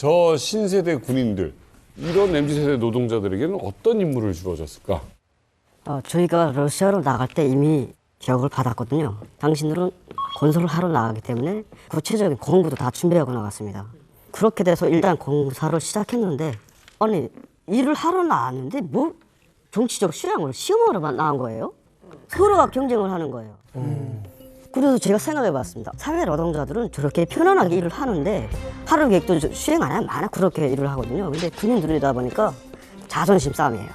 저 신세대 군인들, 이런 MZ세대 노동자들에게는 어떤 임무를 주어졌을까? 저희가 러시아로 나갈 때 이미 교육을 받았거든요. 당신들은 건설을 하러 나가기 때문에 구체적인 공부도 다 준비하고 나갔습니다. 그렇게 돼서 일단 공사를 시작했는데 아니 일을 하러 나왔는데 뭐 정치적 수양을 시험하러 나온 거예요? 서로가 경쟁을 하는 거예요. 그래서 제가 생각해 봤습니다. 사회 노동자들은 저렇게 편안하게 일을 하는데 하루 계획도 수행 안 하면 많아 그렇게 일을 하거든요. 근데 군인들이다 보니까 자존심 싸움이에요.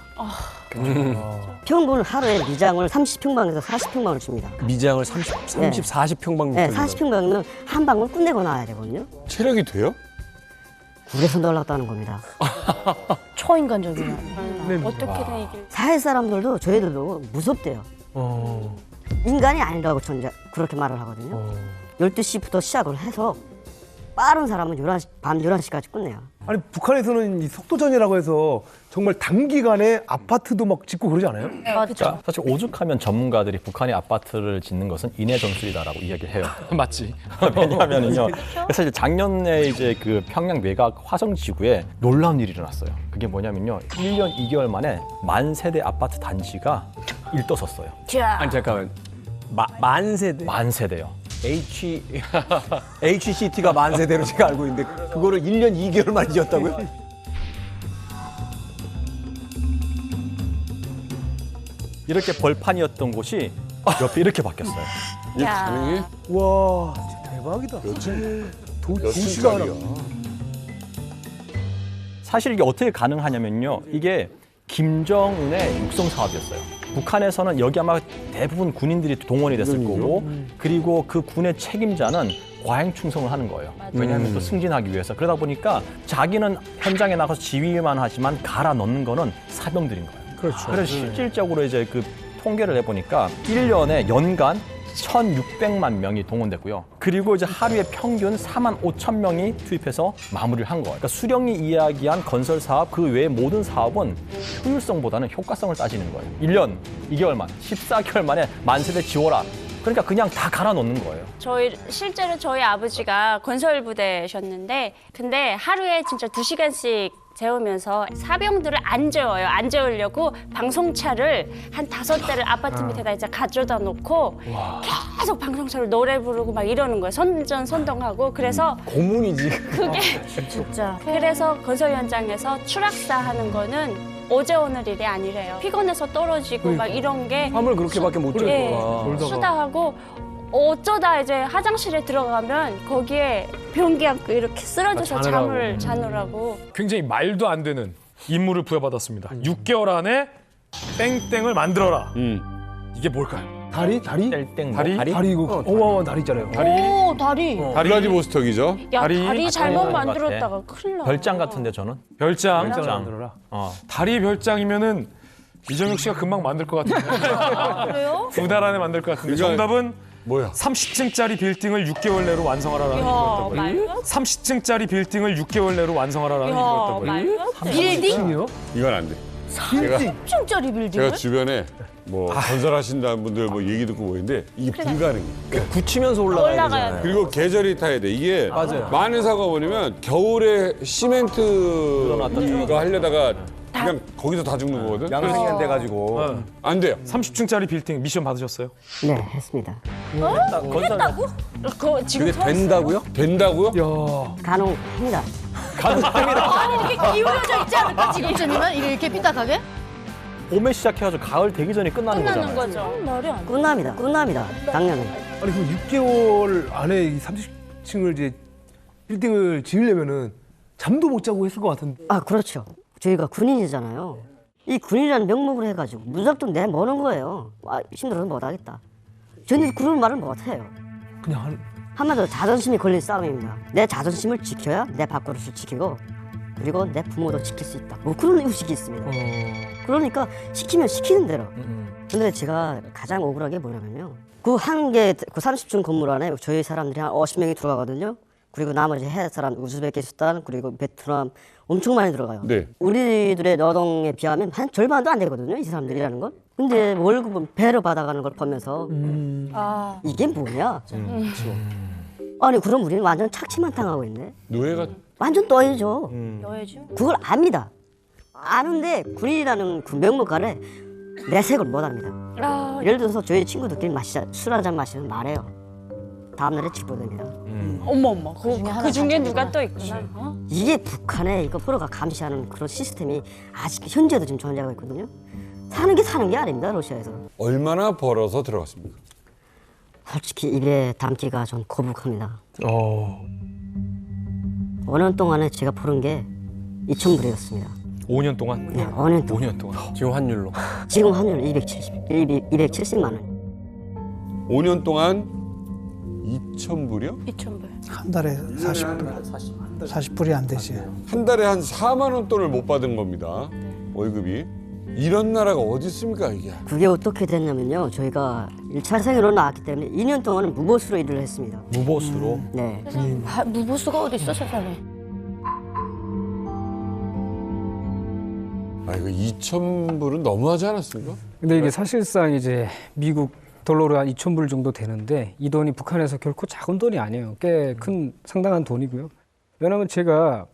평균 하루에 미장을 30평방에서 40평방을 줍니다. 미장을 40평방. 네, 40평방이면 한 방울 끝내고 나와야 되거든요. 체력이 돼요? 굴에서 놀랐다는 겁니다. 초인간적이야. 네. 어떻게든 이길. 사회 사람들도 저희들도 무섭대요. 인간이 아니라고 저는 이제 그렇게 말을 하거든요. 12시부터 시작을 해서 빠른 사람은 밤 11시까지 끝내요. 아니 북한에서는 이 속도전이라고 해서 정말 단기간에 아파트도 막 짓고 그러지 않아요? 맞죠. 사실 오죽하면 전문가들이 북한이 아파트를 짓는 것은 인해 전술이다라고 이야기를 해요. 맞지. 왜냐하면은요. 사실 작년에 이제 그 평양 외곽 화성 지구에 놀라운 일이 일어났어요. 그게 뭐냐면요. 1년 2개월 만에 만 세대 아파트 단지가 일떠섰어요. 아니 잠깐만. 만 세대. 만 세대요. HCT가 만 세대로 제가 알고 있는데 그거를 1년 2개월 만에 지었다고요? 이렇게 벌판이었던 곳이 옆에 이렇게 바뀌었어요. 이게 가능해? 와 진짜 대박이다. 도시가 하나. 사실 이게 어떻게 가능하냐면요. 이게 김정은의 육성 사업이었어요. 북한에서는 여기 아마 대부분 군인들이 동원이 됐을 거고 그리고 그 군의 책임자는 과행 충성을 하는 거예요. 왜냐하면 또 승진하기 위해서. 그러다 보니까 자기는 현장에 나가서 지휘만 하지만 갈아 넣는 거는 사병들인 거예요. 그렇죠. 그래서 실질적으로 이제 그 통계를 해보니까 1년에 연간 1,600만 명이 동원됐고요. 그리고 이제 하루에 평균 4만 5천 명이 투입해서 마무리를 한 거예요. 그러니까 수령이 이야기한 건설 사업 그 외의 모든 사업은 효율성보다는 효과성을 따지는 거예요. 1년 2개월 만, 14개월 만에 만세대 지워라. 그러니까 그냥 다 갈아 넣는 거예요. 실제로 저희 아버지가 건설부대셨는데 근데 하루에 진짜 2시간씩 재우면서 사병들을 안 재워요. 안 재우려고 방송차를 한 5대를 아파트 밑에다 이제 가져다 놓고 계속 방송차로 노래 부르고 막 이러는 거예요. 선전선동하고 그래서 고문이지. 그게 진짜. 그래서 건설 현장에서 추락사 하는 거는 어제 오늘 일이 아니래요. 피곤해서 떨어지고 막 이런 게 밤을 그렇게밖에 못 예, 자니까. 수다하고 어쩌다 이제 화장실에 들어가면 거기에 변기 안고 이렇게 쓰러져서 잠을 자느라고. 굉장히 말도 안 되는 임무를 부여받았습니다. 6개월 안에 땡땡을 만들어라. 이게 뭘까요? 다리? 땡땡 다리? 다리 이거 어마어마한 다리 있잖아요. 오 다리. 블라디보스톡이죠. 야 다리? 다리 잘못 다리 만들었다가 큰일 나. 별장 같은데 저는. 별장. 만들어라. 다리 별장이면은 이정혁 씨가 금방 만들 것 같은데. 그래요? 2달 안에 만들 것 같은데. 그러니까- 정답은 뭐야? 30층짜리 빌딩을 6개월 내로 완성하라라는 야 거였다고요. 말도 안 30층짜리 빌딩을 6개월 내로 완성하라라는 야 거였다고요. 말도 안 돼. 빌딩? 이요? 이건 안 돼. 3층짜리 빌딩을? 제가 주변에 뭐 건설하신다는 분들 뭐 얘기 듣고 보이는데 이게 불가능해. 굳히면서 올라가야 올라가야 되잖아요. 그리고 계절이 타야 돼. 이게 맞아요. 많은 사고가 뭐냐면 겨울에 시멘트가 하려다가 그냥 거기서 다 죽는 거거든. 양생이 안 돼가지고. 안 돼요. 30층짜리 빌딩 미션 받으셨어요? 네, 했습니다. 건설 그거 지금 그게 된다고요? 된다고요? 야. 가능합니다. 이렇게 기울어져 있지 않을까 지금쯤이면 이렇게 삐딱하게? 봄에 시작해가지고 가을 되기 전에 끝나는 끝나는 거잖아요. 거죠. 말이 안 돼. 끝납니다. 당연히. 아니 그럼 6개월 안에 이 30층을 이제 빌딩을 지으려면은 잠도 못 자고 했을 것 같은데. 아, 그렇죠. 저희가 군인이잖아요. 이 군인이라는 명목을 해가지고 무작정 내모는 거예요. 아, 힘들어서 못하겠다. 저는 그런 말을 못해요. 그냥 한마디로 자존심이 걸린 싸움입니다. 내 자존심을 지켜야 내 밥그릇을 지키고 그리고 내 부모도 지킬 수 있다. 뭐 그런 의식이 있습니다. 그러니까 시키면 시키는 대로. 근데 제가 가장 억울한 게 뭐냐면요. 그 30층 건물 안에 저희 사람들이 한 50명이 들어가거든요. 그리고 나머지 해외 사람, 우즈베키스탄, 그리고 베트남 엄청 많이 들어가요. 네. 우리들의 노동에 비하면 한 절반도 안 되거든요. 이 사람들이라는 건. 근데 월급은 배로 받아가는 걸 보면서 아 이게 뭐냐. 아니 그럼 우리는 완전 착취만 당하고 있네. 노예가 완전 또해죠. 여해죠. 그걸 압니다. 아는데 군인이라는 그 명목 아래 내색을 못합니다. 아, 예를 들어서 저희 친구들끼리 술 한 잔 마시면 말해요. 다음날에 직보됩니다. 어머. 그 중에 누가 또 있구나. 어? 이게 북한의 이거 프로가 감시하는 그런 시스템이 아직 현재도 지금 존재하고 있거든요. 사는 게 아닙니다, 러시아에서. 얼마나 벌어서 들어갔습니까? 솔직히 입에 담기가 좀 거북합니다. 어. 5년 동안에 제가 벌은 게 2,000불이었습니다. 5년 동안. 네, 5년 동안. 5년 동안. 지금 환율로. 지금 환율 270만 원. 5년 동안 2,000불이요? 2,000불. 한 달에 40불이 안 되지. 한 달에 한 4만 원 돈을 못 받은 겁니다. 월급이. 이런 나라가 어디 있습니까 이게? 그게 어떻게 됐냐면요. 저희가 1차 생으로 나왔기 때문에 2년 동안은 무보수로 일을 했습니다. 무보수로. 네. 무보수가 어디 있어 세상에. 아 이거 2,000불은 너무하지 않았습니까? 근데 이게 사실상 이제 미국 달러로 한 2,000불 정도 되는데 이 돈이 북한에서 결코 작은 돈이 아니에요. 꽤 큰 상당한 돈이고요. 왜냐하면 제가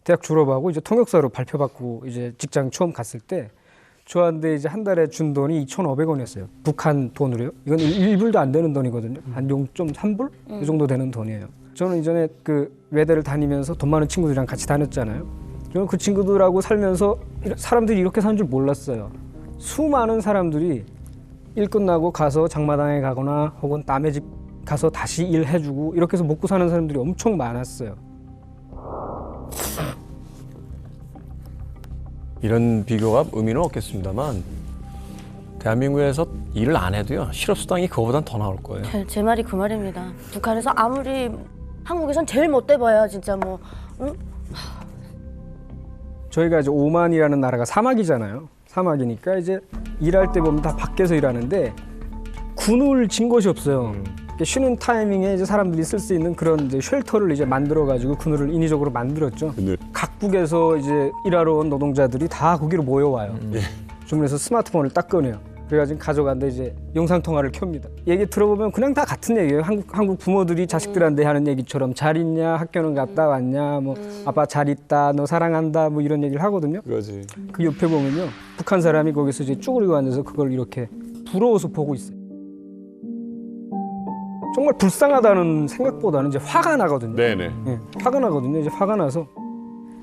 대학 졸업하고 이제 통역사로 발표받고 이제 직장 처음 갔을 때 저한테 이제 한 달에 준 돈이 2,500원이었어요. 북한 돈으로요. 이건 1불도 안 되는 돈이거든요. 한 0.3불 이 정도 되는 돈이에요. 저는 이전에 그 외대를 다니면서 돈 많은 친구들이랑 같이 다녔잖아요. 저는 그 친구들하고 살면서 사람들이 이렇게 사는 줄 몰랐어요. 수많은 사람들이 일 끝나고 가서 장마당에 가거나 혹은 남의 집 가서 다시 일해주고 이렇게 해서 먹고 사는 사람들이 엄청 많았어요. 이런 비교가 의미는 없겠습니다만 대한민국에서 일을 안 해도요 실업수당이 그거보단 더 나올 거예요. 제 말이 그 말입니다. 북한에서 아무리 한국에선 제일 못돼 봐야 진짜 뭐 응? 저희가 이제 오만이라는 나라가 사막이잖아요. 사막이니까 이제 일할 때 보면 다 밖에서 일하는데 군을 진 것이 없어요. 쉬는 타이밍에 이제 사람들이 쓸 수 있는 그런 이제 쉘터를 이제 만들어 가지고 그늘을 인위적으로 만들었죠. 그늘. 각국에서 이제 일하러 온 노동자들이 다 거기로 모여와요. 주문해서 스마트폰을 딱 꺼내요. 그래가지고 가져간데 이제 영상 통화를 켭니다. 얘기 들어보면 그냥 다 같은 얘기예요. 한국 부모들이 자식들한테 하는 얘기처럼 잘 있냐, 학교는 갔다 왔냐, 뭐 아빠 잘 있다, 너 사랑한다, 뭐 이런 얘기를 하거든요. 그거지. 그 옆에 보면요, 북한 사람이 거기서 이제 쭈그리고 앉아서 그걸 이렇게 부러워서 보고 있어요. 정말 불쌍하다는 생각보다는 이제 화가 나거든요. 네네. 예, 화가 나거든요. 이제 화가 나서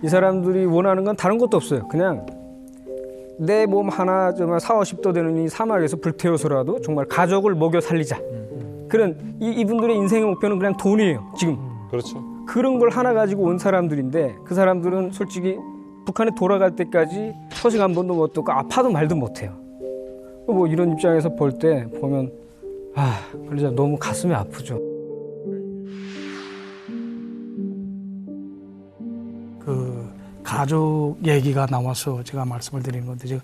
이 사람들이 원하는 건 다른 것도 없어요. 그냥 내 몸 하나 정말 40~50도 되는 이 사막에서 불태워서라도 정말 가족을 먹여 살리자. 그런 이분들의 인생의 목표는 그냥 돈이에요. 지금 그렇죠. 그런 걸 하나 가지고 온 사람들인데 그 사람들은 솔직히 북한에 돌아갈 때까지 소식 한 번도 못 듣고 아파도 말도 못해요. 뭐 이런 입장에서 볼 때 보면 진짜 너무 가슴이 아프죠. 그 가족 얘기가 나와서 제가 말씀을 드리는 건데 제가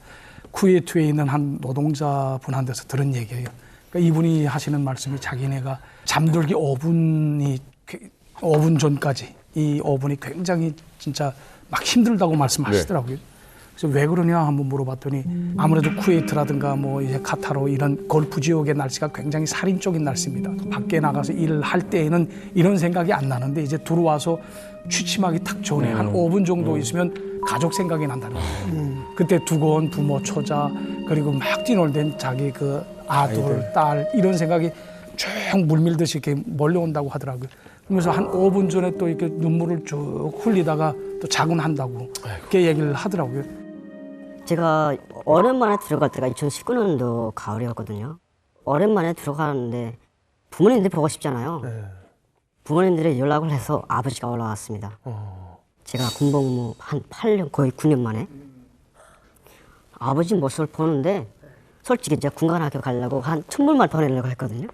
쿠웨이트에 있는 한 노동자분한테서 들은 얘기예요. 그러니까 이분이 하시는 말씀이 자기네가 잠들기 5분 전까지 이 5분이 굉장히 진짜 막 힘들다고 말씀하시더라고요. 그래서 왜 그러냐 한번 물어봤더니 아무래도 쿠웨이트라든가 뭐 이제 카타르 이런 걸프 지역의 날씨가 굉장히 살인적인 날씨입니다. 밖에 나가서 일을 할 때에는 이런 생각이 안 나는데 이제 들어와서 취침하기 딱 전에 한 5분 정도 있으면 가족 생각이 난다는 거예요. 그때 두고온 부모, 처자 그리고 막 뛰놀던 자기 그 아들, 딸 이런 생각이 쭉 물밀듯이 이렇게 몰려온다고 하더라고요. 그러면서 한 5분 전에 또 이렇게 눈물을 쭉 흘리다가 또 자군한다고 그렇게 얘기를 하더라고요. 제가 오랜만에 들어갈 때가 2019년도 가을이었거든요. 오랜만에 들어가는데 부모님들 보고 싶잖아요. 부모님들이 연락을 해서 아버지가 올라왔습니다. 제가 군복무 한 8년, 거의 9년 만에 아버지 모습을 보는데 솔직히 이제 군관학교 가려고 한 1,000불만 보내려고 했거든요.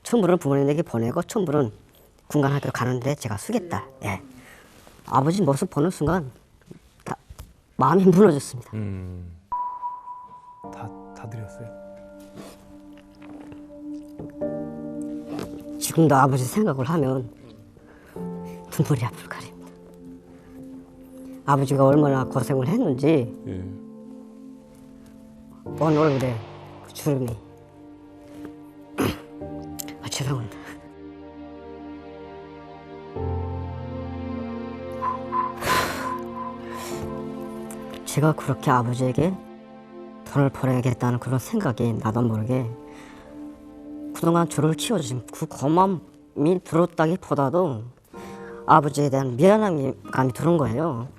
1,000불은 부모님에게 보내고 1,000불은 군관학교 가는데 제가 쓰겠다. 예. 아버지 모습 보는 순간 마음이 무너졌습니다. 다 드렸어요. 지금도 아버지 생각을 하면 눈물이 앞을 가립니다. 아버지가 얼마나 고생을 했는지 온 얼굴에 그 주름이 죄송합니다. 제가 그렇게 아버지에게 돈을 벌어야겠다는 그런 생각이 나도 모르게 그동안 저를 키워주신 그 고마움이 들었다기보다도 아버지에 대한 미안함이 감이 드는 거예요.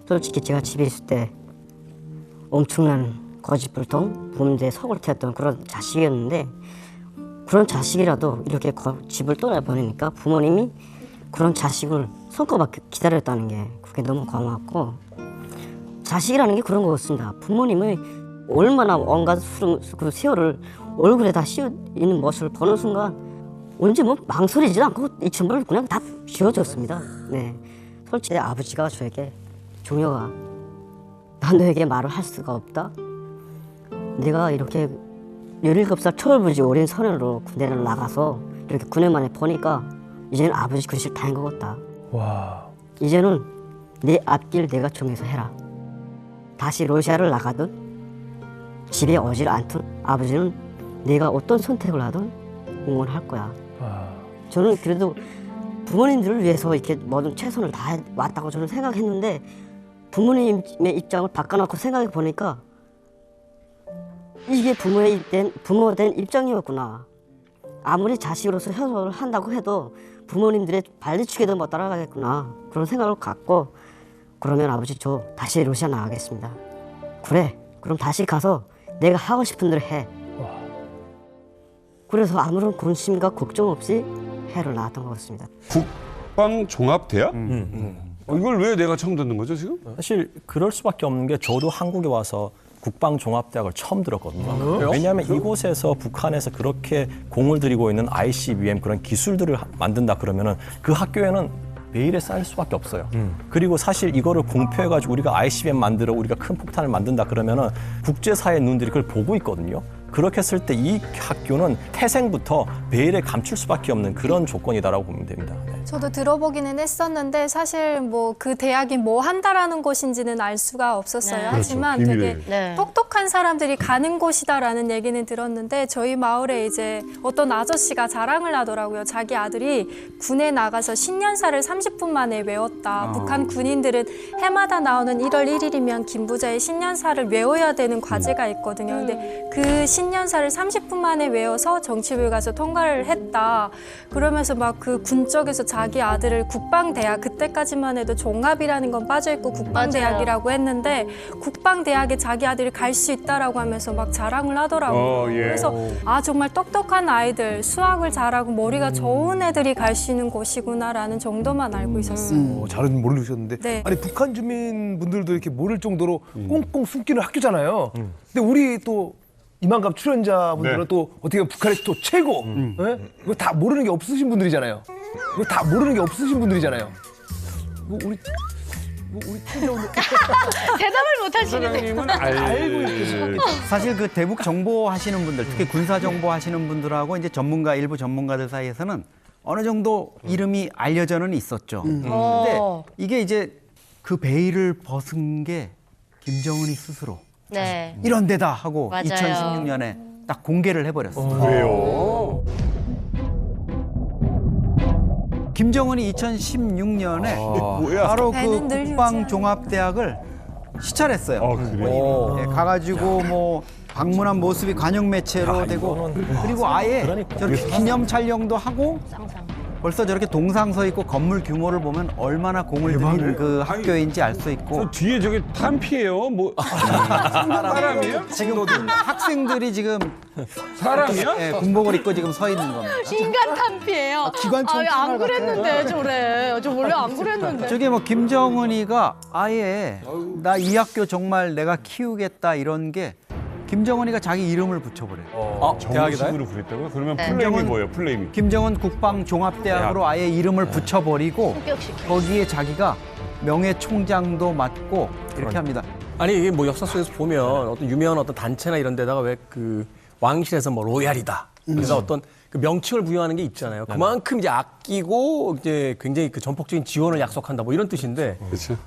솔직히 제가 집에 있을 때 엄청난 거짓불통, 범죄에 석을 태웠던 그런 자식이었는데 그런 자식이라도 이렇게 집을 떠나버리니까 부모님이 그런 자식을 손꼽아 기다렸다는 게 그게 너무 고마웠고 자식이라는 게 그런 거였습니다. 부모님의 얼마나 온갖 그 세월을 얼굴에 다 씌워 있는 모습을 보는 순간 언제 뭐 망설이지도 않고 이 전부를 그냥 다 지워줬습니다. 네, 솔직히 아버지가 저에게 종혁아, 난 너에게 말을 할 수가 없다. 내가 이렇게 17살 철부지 어린 소년으로 군대를 나가서 이렇게 9년 만에 보니까 이제는 아버지 근실 다인 것 같다. 와. 이제는 내 앞길 내가 정해서 해라. 다시 러시아를 나가든 집에 오질 않든 아버지는 내가 어떤 선택을 하든 응원할 거야. 저는 그래도 부모님들을 위해서 이렇게 모든 최선을 다해 왔다고 저는 생각했는데 부모님의 입장을 바꿔놓고 생각해 보니까 이게 부모 된 입장이었구나. 아무리 자식으로서 효도를 한다고 해도 부모님들의 발리축에도 못 따라가겠구나. 그런 생각을 갖고 그러면 아버지 저 다시 러시아 나가겠습니다. 그래, 그럼 다시 가서 내가 하고 싶은 대로 해. 그래서 아무런 근심과 걱정 없이 해를 나왔던 것 같습니다. 국방종합대학? 이걸 왜 내가 처음 듣는 거죠 지금? 사실 그럴 수밖에 없는 게 저도 한국에 와서 국방종합대학을 처음 들었거든요. 왜냐하면 이곳에서 북한에서 그렇게 공을 들이고 있는 ICBM 그런 기술들을 만든다 그러면은 그 학교에는 매일에 쌓일 수밖에 없어요. 그리고 사실 이거를 공표해가지고 우리가 ICBM 만들어 우리가 큰 폭탄을 만든다 그러면은 국제사회 눈들이 그걸 보고 있거든요. 그렇게 했을 때 이 학교는 태생부터 매일에 감출 수밖에 없는 그런 조건이다라고 보면 됩니다. 네. 저도 들어보기는 했었는데 사실 뭐 그 대학이 뭐 한다라는 곳인지는 알 수가 없었어요. 네. 하지만 그렇죠. 되게 비밀이에요. 네. 똑똑한 사람들이 가는 곳이다라는 얘기는 들었는데 저희 마을에 이제 어떤 아저씨가 자랑을 하더라고요. 자기 아들이 군에 나가서 신년사를 30분 만에 외웠다. 북한 군인들은 해마다 나오는 1월 1일이면 김부자의 신년사를 외워야 되는 과제가 있거든요. 근데 그 신년사를 30분 만에 외워서 정치부에 가서 통과를 했다. 그러면서 막 그 군 쪽에서 자기 아들을 국방대학, 그때까지만 해도 종합이라는 건 빠져있고 국방대학이라고 했는데 국방대학에 자기 아들이 갈 수 있다라고 하면서 막 자랑을 하더라고요. 예. 그래서 아 정말 똑똑한 아이들, 수학을 잘하고 머리가 좋은 애들이 갈 수 있는 곳이구나라는 정도만 알고 있었어요. 잘은 모르셨는데 네. 아니 북한 주민분들도 이렇게 모를 정도로 꽁꽁 숨기는 학교잖아요. 근데 우리 또 이만감 출연자분들은 네. 또 어떻게 보면 북한에서 또 최고. 예? 이거 다 모르는 게 없으신 분들이잖아요. 이거 다 모르는 게 없으신 분들이잖아요. 우리 팀장님 대답을 못 하시는데. 사장님은 알고 사실 그 대북 정보 하시는 분들, 특히 군사 정보 하시는 분들하고 이제 일부 전문가들 사이에서는 어느 정도 이름이 알려져는 있었죠. 근데 이게 이제 그 베일을 벗은 게 김정은이 스스로 네. 이런 데다 하고 맞아요. 2016년에 딱 공개를 해버렸어요. 왜요? 김정은이 2016년에 뭐야? 바로 그 배는 늘 국방종합대학을 시찰했어요. 그래요? 예, 가가지고 뭐 방문한 모습이 관영 매체로 되고 그리고 아예 저렇게 기념 촬영도 하고 벌써 저렇게 동상 서 있고 건물 규모를 보면 얼마나 공을 들인 그 학교인지 알 수 있고 저 뒤에 저게 탄피예요? 뭐 사람이에요? 지금 학생들이 지금 사람이야? 예, 군복을 입고 지금 서 있는 겁니다. 인간 탄피예요. 기관총 안 그랬는데 저래. 저 원래 안 그랬는데. 저게 뭐 김정은이가 아예 나 이 학교 정말 내가 키우겠다 이런 게 김정은이가 자기 이름을 붙여버려요. 정식으로 그랬다고요? 그러면 플레임이 뭐예요? 플레임이? 김정은 국방종합대학으로 아예 이름을 붙여버리고 거기에 자기가 명예총장도 맡고 이렇게 합니다. 아니 이게 뭐 역사 속에서 보면 어떤 유명한 어떤 단체나 이런 데다가 왜 그 왕실에서 뭐 로얄이다. 그래서 어떤 그 명칭을 부여하는 게 있잖아요. 그만큼 이제 아끼고 이제 굉장히 그 전폭적인 지원을 약속한다 뭐 이런 뜻인데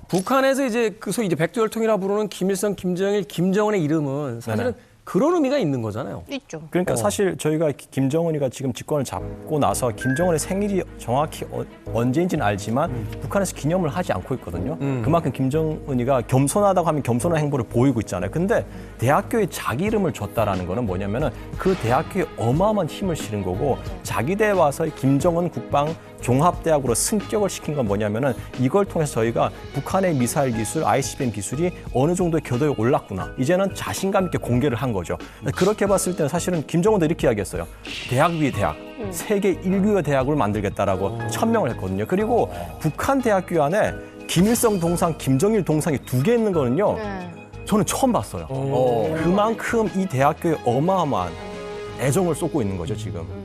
북한에서 이제 그 소위 이제 백두혈통이라 부르는 김일성, 김정일, 김정은의 이름은 사실은 그런 의미가 있는 거잖아요. 있죠. 그러니까 사실 저희가 김정은이가 지금 집권을 잡고 나서 김정은의 생일이 정확히 언제인지는 알지만 북한에서 기념을 하지 않고 있거든요. 그만큼 김정은이가 겸손하다고 하면 겸손한 행보를 보이고 있잖아요. 근데 대학교에 자기 이름을 줬다라는 거는 뭐냐면은 그 대학교에 어마어마한 힘을 실은 거고 자기대에 와서 김정은 국방 종합대학으로 승격을 시킨 건 뭐냐면은 이걸 통해서 저희가 북한의 미사일 기술, ICBM 기술이 어느 정도의 궤도에 올랐구나. 이제는 자신감 있게 공개를 한 거죠. 그렇게 봤을 때는 사실은 김정은도 이렇게 이야기했어요. 대학 위의 대학, 세계 1위의 대학을 만들겠다라고 천명을 했거든요. 그리고 북한 대학교 안에 김일성 동상, 김정일 동상이 2개 있는 거는요. 저는 처음 봤어요. 그만큼 이 대학교에 어마어마한 애정을 쏟고 있는 거죠, 지금.